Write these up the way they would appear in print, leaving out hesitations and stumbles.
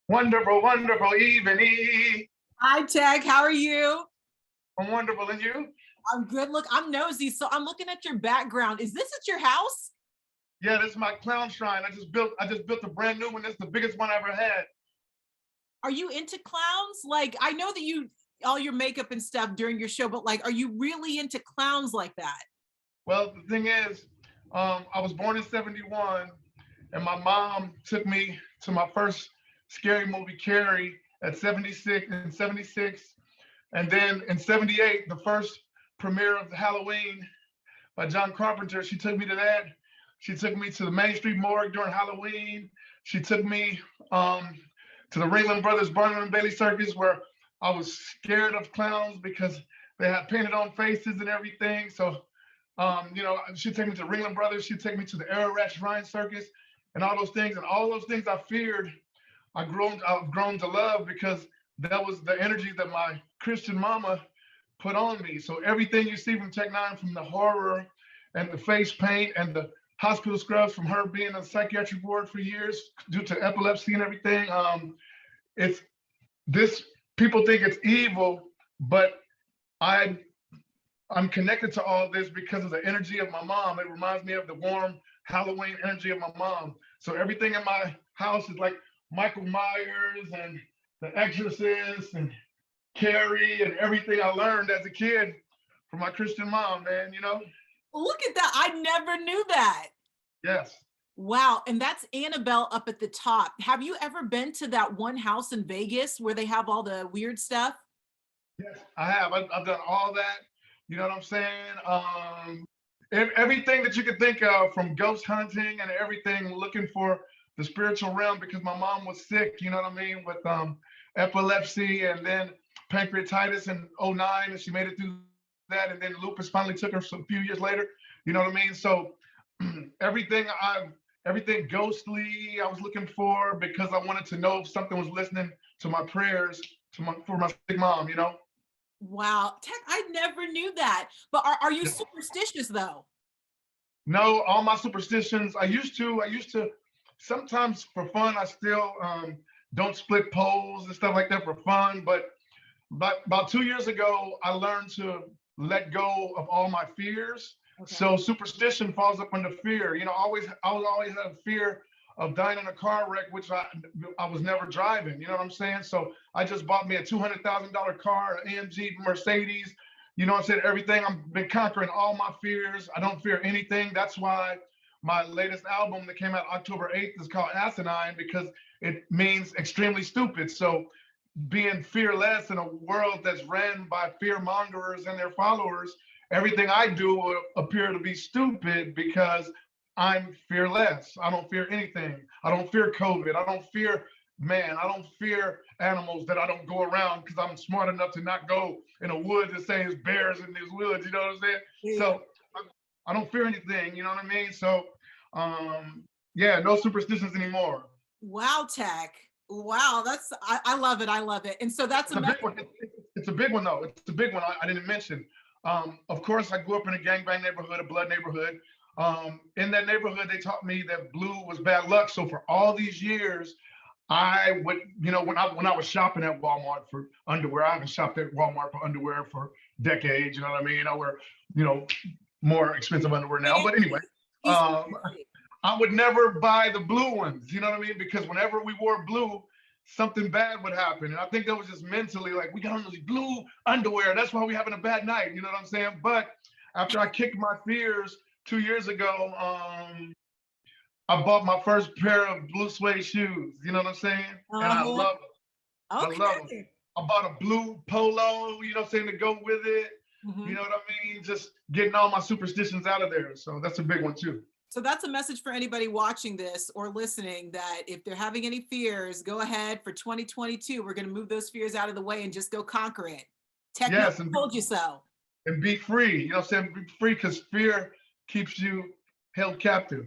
Wonderful, wonderful evening. Hi, Tech. How are you? I'm wonderful, and you? I'm good. Look, I'm nosy, so I'm looking at your background. Is this at your house? Yeah, this is my clown shrine. I just built a brand new one. It's the biggest one I ever had. Are you into clowns? Like, I know that you all your makeup and stuff during your show, but like, are you really into clowns like that? Well, the thing is, I was born in '71, and my mom took me to my first scary movie, Carrie, at 76, and then in '78, the first premiere of Halloween by John Carpenter. She took me to that. She took me to the Main Street Morgue during Halloween. She took me to the Ringling Brothers Barnum and Bailey Circus, where I was scared of clowns because they had painted on faces and everything. So, she'd take me to Ringling Brothers. She'd take me to the Aerola Song Circus and all those things. And all those things I feared, I've grown to love because that was the energy that my Christian mama put on me. So everything you see from Tech N9ne, from the horror and the face paint and the hospital scrubs, from her being in a psychiatric ward for years due to epilepsy and everything, it's this. People think it's evil, but I'm connected to all this because of the energy of my mom. It reminds me of the warm Halloween energy of my mom. So everything in my house is like Michael Myers and The Exorcist and Carrie and everything I learned as a kid from my Christian mom, man. Look at that. I never knew that. Yes. Wow. And that's Annabelle up at the top. Have you ever been to that one house in Vegas where they have all the weird stuff? Yes, I have. I've done all that. You know what I'm saying? Everything that you could think of, from ghost hunting and everything, looking for the spiritual realm, because my mom was sick, you know what I mean, with epilepsy and then pancreatitis in '09, and she made it through that, and then lupus finally took her a few years later, you know what I mean? So everything ghostly I was looking for, because I wanted to know if something was listening to my prayers for my sick mom. Wow. Tech, I never knew that. But are you superstitious though? No, all my superstitions, I used to sometimes for fun. I still don't split poles and stuff like that for fun, but about 2 years ago, I learned to let go of all my fears. Okay. So superstition falls up under fear. I was always had fear of dying in a car wreck, which I was never driving. You know what I'm saying? So I just bought me a $200,000 car, an AMG Mercedes. You know what I'm saying? Everything. I've been conquering all my fears. I don't fear anything. That's why my latest album that came out October 8th is called Asinine, because it means extremely stupid. So being fearless in a world that's ran by fear mongers and their followers, everything I do will appear to be stupid because I'm fearless. I don't fear anything. I don't fear COVID. I don't fear man. I don't fear animals that I don't go around, because I'm smart enough to not go in a woods and say there's bears in these woods. You know what I'm saying? Yeah. So I don't fear anything. You know what I mean? So yeah, no superstitions anymore. Wow, Tech. Wow, I love it. I love it. And so that's a big one. It's a big one though. It's a big one. I didn't mention. Of course, I grew up in a gangbang neighborhood, a blood neighborhood. In that neighborhood, they taught me that blue was bad luck. So for all these years, I would, when I was shopping at Walmart for underwear, I haven't shopped at Walmart for underwear for decades. You know what I mean? I wear, more expensive underwear now. But anyway, I would never buy the blue ones. You know what I mean? Because whenever we wore blue, something bad would happen. And I think that was just mentally like, we got on these blue underwear. That's why we're having a bad night. You know what I'm saying? But after I kicked my fears 2 years ago, I bought my first pair of blue suede shoes. You know what I'm saying? And I love them. Okay. I love them. I bought a blue polo, you know what I'm saying, to go with it. Mm-hmm. You know what I mean? Just getting all my superstitions out of there. So that's a big one too. So that's a message for anybody watching this or listening, that if they're having any fears, go ahead for 2022. We're going to move those fears out of the way and just go conquer it. Yes, and told you so. And be free. You know what I'm saying? Be free, because fear keeps you held captive.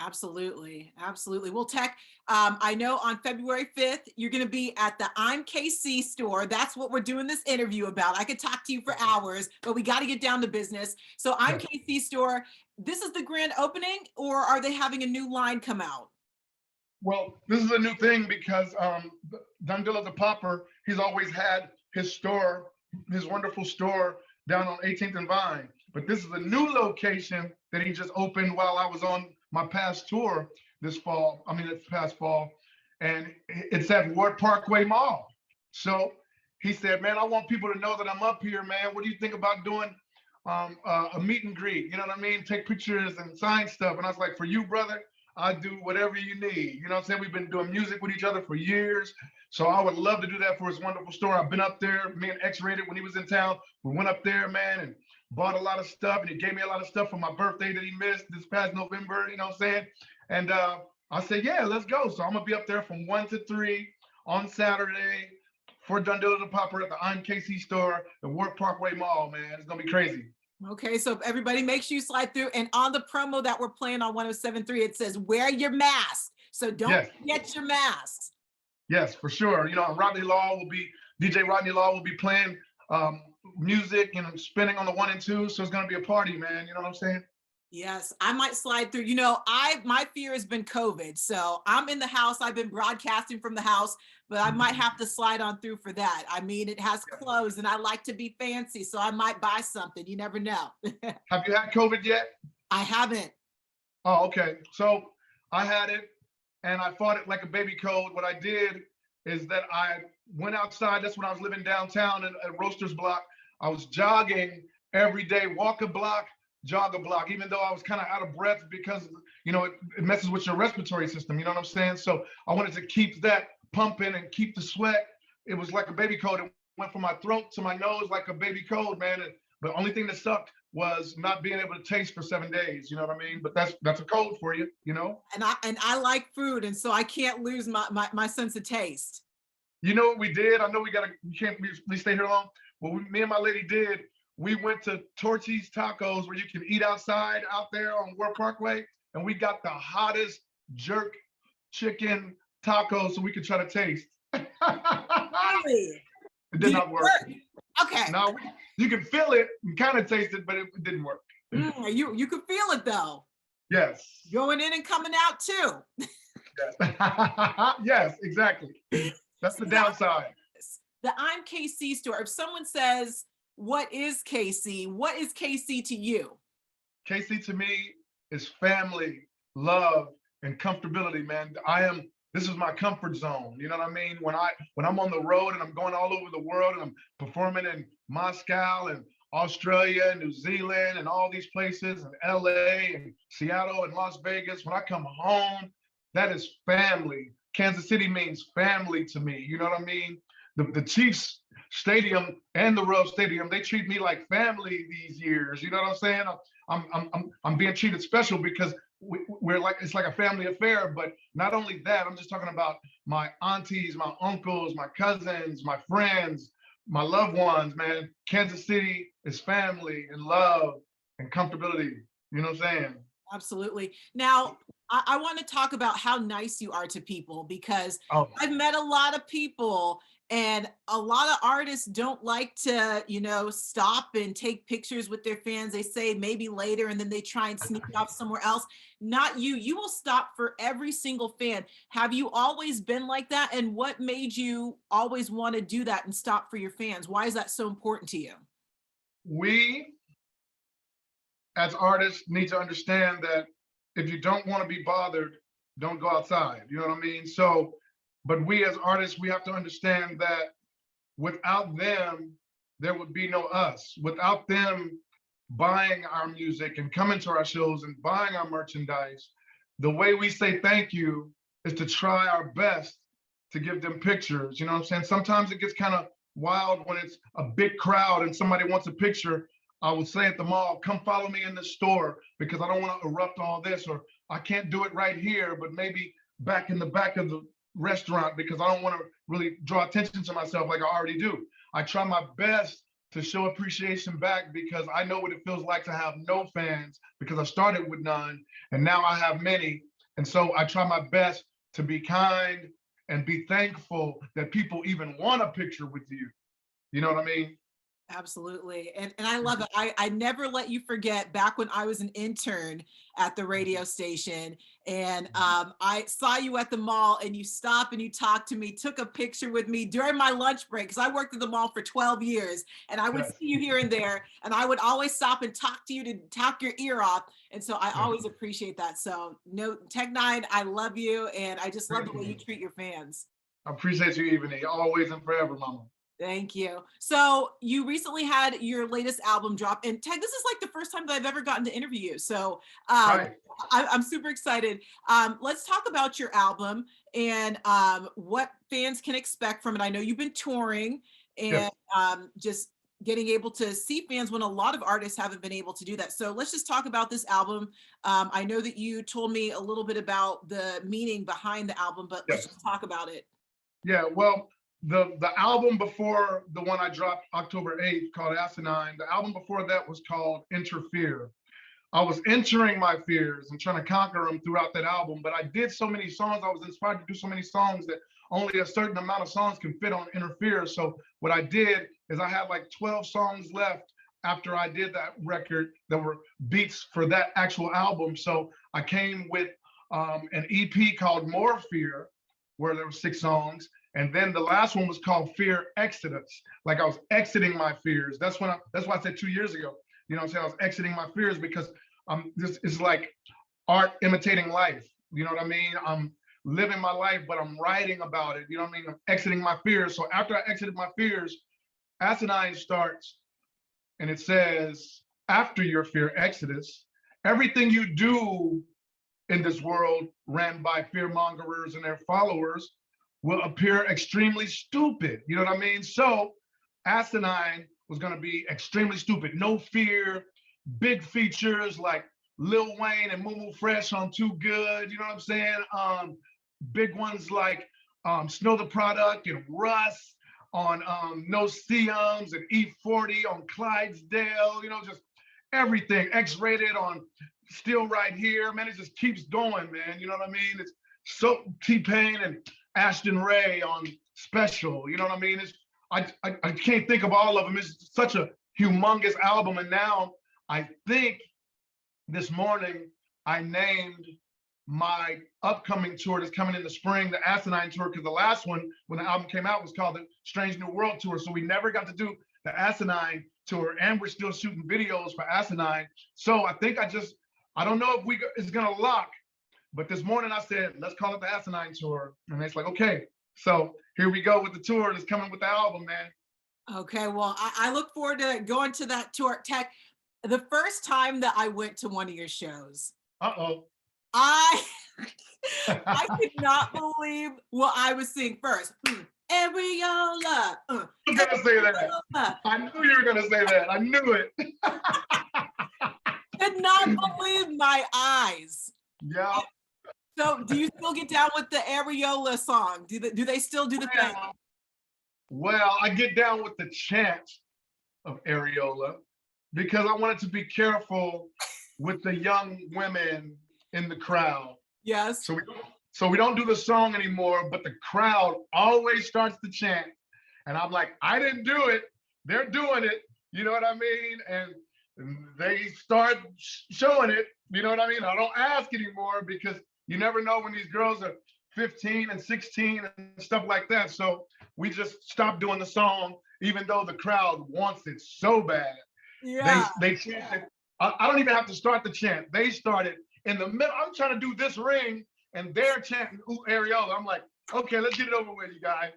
Absolutely. Absolutely. Well, Tech, I know on February 5th, you're going to be at the IMKC store. That's what we're doing this interview about. I could talk to you for hours, but we got to get down to business. So IMKC store, this is the grand opening, or are they having a new line come out? Well, this is a new thing because Dundilla the Popper, he's always had his store, his wonderful store down on 18th and Vine. But this is a new location that he just opened while I was on my past tour this past fall. And it's at Ward Parkway Mall. So he said, man, I want people to know that I'm up here, man. What do you think about doing a meet and greet? You know what I mean? Take pictures and sign stuff. And I was like, for you, brother, I do whatever you need. You know what I'm saying? We've been doing music with each other for years. So I would love to do that for his wonderful store. I've been up there, me and X-Rated when he was in town. We went up there, man, and bought a lot of stuff. And he gave me a lot of stuff for my birthday that he missed this past November, you know what I'm saying? And I said, yeah, let's go. So I'm gonna be up there from 1 to 3 on Saturday for Dundilla the Popper at the IMKC store, the Ward Parkway Mall, man. It's gonna be crazy. Okay, so everybody make sure you slide through. And on the promo that we're playing on 107.3, it says, wear your mask. So don't forget your masks. Yes, for sure. You know, DJ Rodney Law will be playing music and spinning on the 1 and 2. So it's gonna be a party, man. You know what I'm saying? Yes, I might slide through. You know, my fear has been COVID. So I'm in the house. I've been broadcasting from the house, but I might have to slide on through for that. I mean, it has clothes and I like to be fancy. So I might buy something. You never know. Have you had COVID yet? I haven't. Oh, okay. So I had it and I fought it like a baby cold. What I did is that I went outside. That's when I was living downtown at Roasters Block. I was jogging every day, walk a block, jog a block, even though I was kind of out of breath because, you know, it messes with your respiratory system. You know what I'm saying? So I wanted to keep that pumping and keep the sweat. It was like a baby cold. It went from my throat to my nose like a baby cold, man. But the only thing that sucked was not being able to taste for 7 days. You know what I mean? But that's a cold for you, you know? And I like food. And so I can't lose my sense of taste. You know what we did? I know we can't stay here long. What me and my lady did, we went to Torchy's Tacos where you can eat outside out there on World Parkway. And we got the hottest jerk chicken tacos so we could try to taste. Really? It did not work. Okay. No, you can feel it and kind of taste it, but it didn't work. You could feel it though. Yes. Going in and coming out too. Yes, yes, exactly. That's the downside. The IMKC store, if someone says, what is KC? What is KC to you? KC to me is family, love, and comfortability, man. This is my comfort zone. You know what I mean? When I'm on the road and I'm going all over the world and I'm performing in Moscow and Australia and New Zealand and all these places and LA and Seattle and Las Vegas, when I come home, that is family. Kansas City means family to me. You know what I mean? The Chiefs Stadium and the Rose Stadium, they treat me like family these years. You know what I'm saying? I'm being treated special because it's like a family affair. But not only that, I'm just talking about my aunties, my uncles, my cousins, my friends, my loved ones, man. Kansas City is family and love and comfortability. You know what I'm saying? Absolutely. Now, I want to talk about how nice you are to people because I've met a lot of people and a lot of artists don't like to, you know, stop and take pictures with their fans. They say maybe later and then they try and sneak off somewhere else. Not you. You will stop for every single fan. Have you always been like that? And what made you always want to do that and stop for your fans? Why is that so important to you? We, as artists, need to understand that if you don't want to be bothered, don't go outside. You know what I mean? So, but we as artists, we have to understand that without them, there would be no us. Without them buying our music and coming to our shows and buying our merchandise, the way we say thank you is to try our best to give them pictures. You know what I'm saying? Sometimes it gets kind of wild when it's a big crowd and somebody wants a picture. I would say at the mall, come follow me in the store because I don't want to erupt all this, or I can't do it right here, but maybe back in the back of the restaurant because I don't want to really draw attention to myself like I already do. I try my best to show appreciation back because I know what it feels like to have no fans because I started with none and now I have many. And so I try my best to be kind and be thankful that people even want a picture with you. You know what I mean? Absolutely. And I love it. I never let you forget back when I was an intern at the radio station and I saw you at the mall and you stopped and you talked to me, took a picture with me during my lunch break because I worked at the mall for 12 years and I would Yes. see you here and there and I would always stop and talk to you to talk your ear off. And so I Yes. always appreciate that. So no, Tech9ne, I love you and I just love the Thank way you you. treat your fans. I appreciate you, Ebony. Always and forever, Mama. Thank you. So you recently had your latest album drop, and Ted, this is like the first time that I've ever gotten to interview you. So Right. I'm super excited. Let's talk about your album and what fans can expect from it. I know you've been touring and Yes. just getting able to see fans when a lot of artists haven't been able to do that. So let's just talk about this album. I know that you told me a little bit about the meaning behind the album, but let's Yes. just talk about it. Yeah. Well, the album before the one I dropped October 8th called Asinine, the album before that was called Interfere. I was entering my fears and trying to conquer them throughout that album, but I did so many songs. I was inspired to do so many songs that only a certain amount of songs can fit on Interfere. So what I did is I had like 12 songs left after I did that record that were beats for that actual album. So I came with an EP called More Fear, where there were 6 songs. And then the last one was called Fear Exodus. Like I was exiting my fears. That's why I said 2 years ago. You know what I'm saying? I was exiting my fears because this is like art imitating life. You know what I mean? I'm living my life, but I'm writing about it. You know what I mean? I'm exiting my fears. So after I exited my fears, Asinine starts and it says, after your fear exodus, everything you do in this world ran by fearmongers and their followers will appear extremely stupid. You know what I mean? So Asinine was going to be extremely stupid. No fear, big features like Lil Wayne and Moo Fresh on Too Good. You know what I'm saying? Big ones like Snow the Product and Russ on No Seums and E40 on Clydesdale. You know, just everything. X-Rated on Still Right Here. Man, it just keeps going, man. You know what I mean? It's so T-Pain and Ashton Ray on Special. You know what I mean? I can't think of all of them. It's such a humongous album. And now I think this morning I named my upcoming tour that's coming in the spring, the Asinine tour, because the last one, when the album came out, was called the Strange New World Tour. So we never got to do the Asinine tour, and we're still shooting videos for Asinine. So I think I don't know if it's gonna lock, but this morning I said, let's call it the Asinine tour. And it's like, okay, so here we go with the tour that's coming with the album, man. Okay, well, I look forward to going to that tour. Tech, the first time that I went to one of your shows, Uh-oh. I I could not believe what I was seeing first. Areola. I was gonna say that. Areola. I knew you were gonna say that. I knew it. Could not believe my eyes. Yeah. So do you still get down with the Areola song? Do they still do the thing? Well, I get down with the chant of Areola because I wanted to be careful with the young women in the crowd. Yes. So we don't do the song anymore, but the crowd always starts to chant. And I'm like, I didn't do it. They're doing it. You know what I mean? And they start showing it. You know what I mean? I don't ask anymore because you never know when these girls are 15 and 16 and stuff like that. So we just stopped doing the song, even though the crowd wants it so bad. Yeah. They chanted. I don't even have to start the chant. They started in the middle. I'm trying to do this ring, and they're chanting "Ooh, Areola." I'm like, okay, let's get it over with, you guys.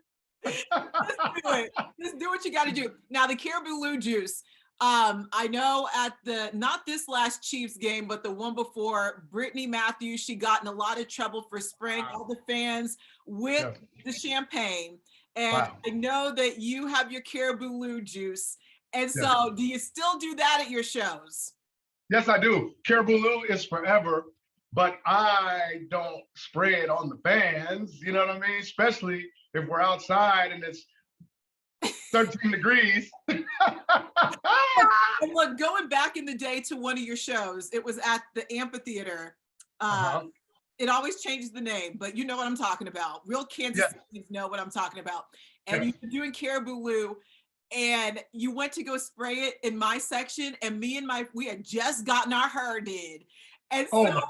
Just do it. Just do what you got to do. Now the Caribou juice. I know at not this last Chiefs game, but the one before, Brittany Matthews, she got in a lot of trouble for spraying all the fans with the champagne. And I know that you have your Caribou juice. And so do you still do that at your shows? Yes, I do. Caribou is forever, but I don't spray it on the fans. You know what I mean? Especially if we're outside and it's 13 degrees. And look, going back in the day to one of your shows, it was at the amphitheater. It always changes the name, but you know what I'm talking about. Real Kansas Cityans know what I'm talking about. And you've been doing Caribou, and you went to go spray it in my section, and we had just gotten our hair did. And Oh so my God.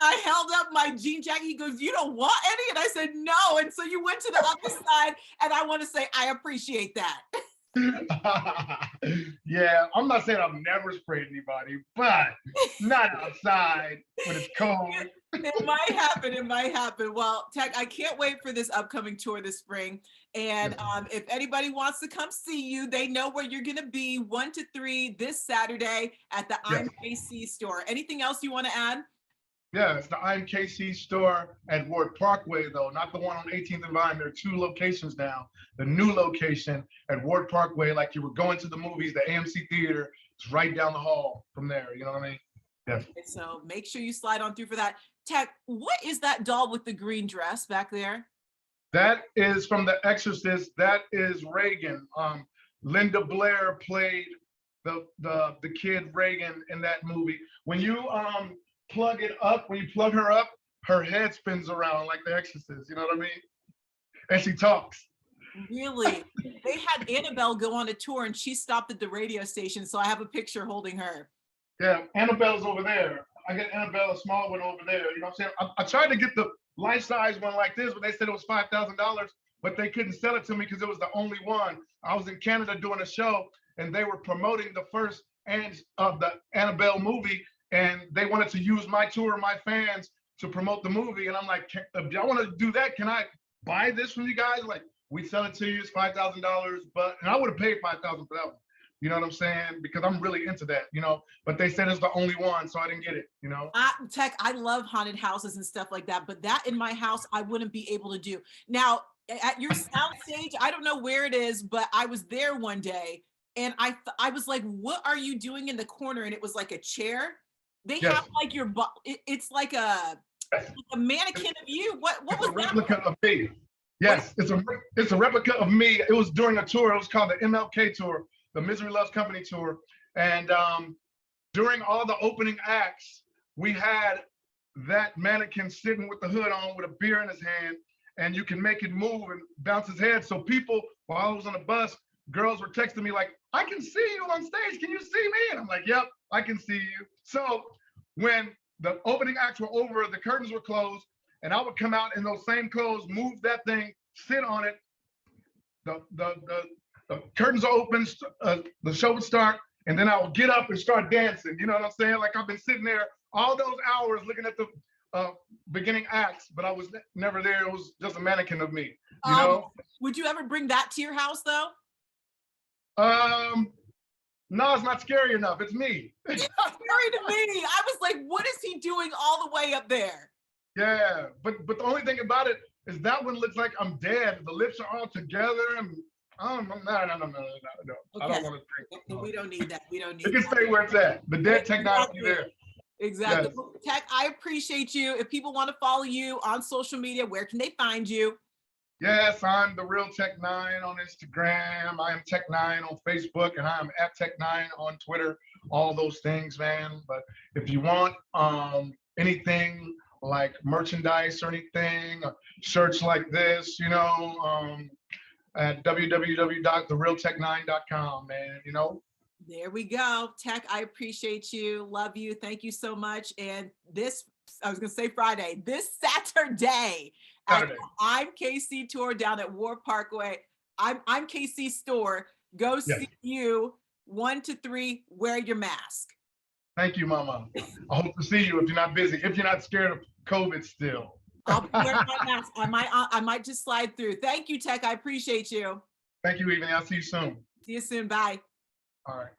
I held up my jean jacket. He goes, "You don't want any?" And I said, "No." And so you went to the other side, and I want to say I appreciate that. Yeah, I'm not saying I've never sprayed anybody, but not outside when it's cold. It might happen. It might happen. Well, Tech, I can't wait for this upcoming tour this spring. And if anybody wants to come see you, they know where you're going to be 1 to 3 this Saturday at the Yes. IMKC store. Anything else you want to add? Yeah, it's the IMKC store at Ward Parkway, though, not the one on 18th and Vine. There are 2 locations now. The new location at Ward Parkway, like you were going to the movies, the AMC Theater, it's right down the hall from there. You know what I mean? Yes. Okay, so make sure you slide on through for that. Tech, what is that doll with the green dress back there? That is from The Exorcist. That is Reagan. Linda Blair played the kid Reagan in that movie. When you plug it up, when you plug her up, her head spins around like The Exorcist. You know what I mean? And she talks. Really? They had Annabelle go on a tour, and she stopped at the radio station, so I have a picture holding her. Yeah, Annabelle's over there. I got Annabelle, a small one over there. You know what I'm saying? I tried to get the life-size one like this, but they said it was $5,000, but they couldn't sell it to me because it was the only one. I was in Canada doing a show, and they were promoting the first of the Annabelle movie, and they wanted to use my tour, my fans, to promote the movie. And I'm like, if y'all want to do that, can I buy this from you guys? Like, we sell it to you, it's $5,000, but and I would have paid $5,000 for that one. You know what I'm saying? Because I'm really into that, you know, but they said it's the only one, so I didn't get it, you know? Tech, I love haunted houses and stuff like that, but that in my house, I wouldn't be able to do. Now, at your sound stage, I don't know where it is, but I was there one day, and I was like, "What are you doing in the corner?" And it was like a chair. They Yes. have like it's like a mannequin of you. What It's was a that? replica of me. Yes, it's a replica of me. It was during a tour. It was called the MLK tour, the Misery Loves Company tour. And during all the opening acts, we had that mannequin sitting with the hood on with a beer in his hand, and you can make it move and bounce his head. So people, while I was on the bus, girls were texting me like, "I can see you on stage. Can you see me?" And I'm like, "Yep, I can see you." So when the opening acts were over, the curtains were closed, and I would come out in those same clothes, move that thing, sit on it. The curtains are open, the show would start, and then I would get up and start dancing. You know what I'm saying? Like I've been sitting there all those hours looking at the beginning acts, but I was never there. It was just a mannequin of me, you know? Would you ever bring that to your house though? No, it's not scary enough. It's me. It's scary to me. I was like, what is he doing all the way up there? Yeah, but the only thing about it is that one looks like I'm dead. The lips are all together, and no. Okay. I don't want to drink. We don't need that. We don't need It can stay where it's at. The dead technology there. Exactly. Yes. Tech, I appreciate you. If people want to follow you on social media, where can they find you? Yes, I'm the real Tech9 on Instagram. I am Tech9 on Facebook, and I am at Tech9 on Twitter. All those things, man. But if you want anything like merchandise or anything, shirts like this, you know, at www.therealtech9.com, man. You know. There we go. Tech, I appreciate you. Love you. Thank you so much. And I was going to say Friday, this Saturday. At the IMKC tour down at War Parkway, IMKC store. Go see you 1 to 3. Wear your mask. Thank you, Mama. I hope to see you if you're not busy. If you're not scared of COVID still. I'll be wearing my mask. I might just slide through. Thank you, Tech. I appreciate you. Thank you, Evie. I'll see you soon. See you soon. Bye. All right.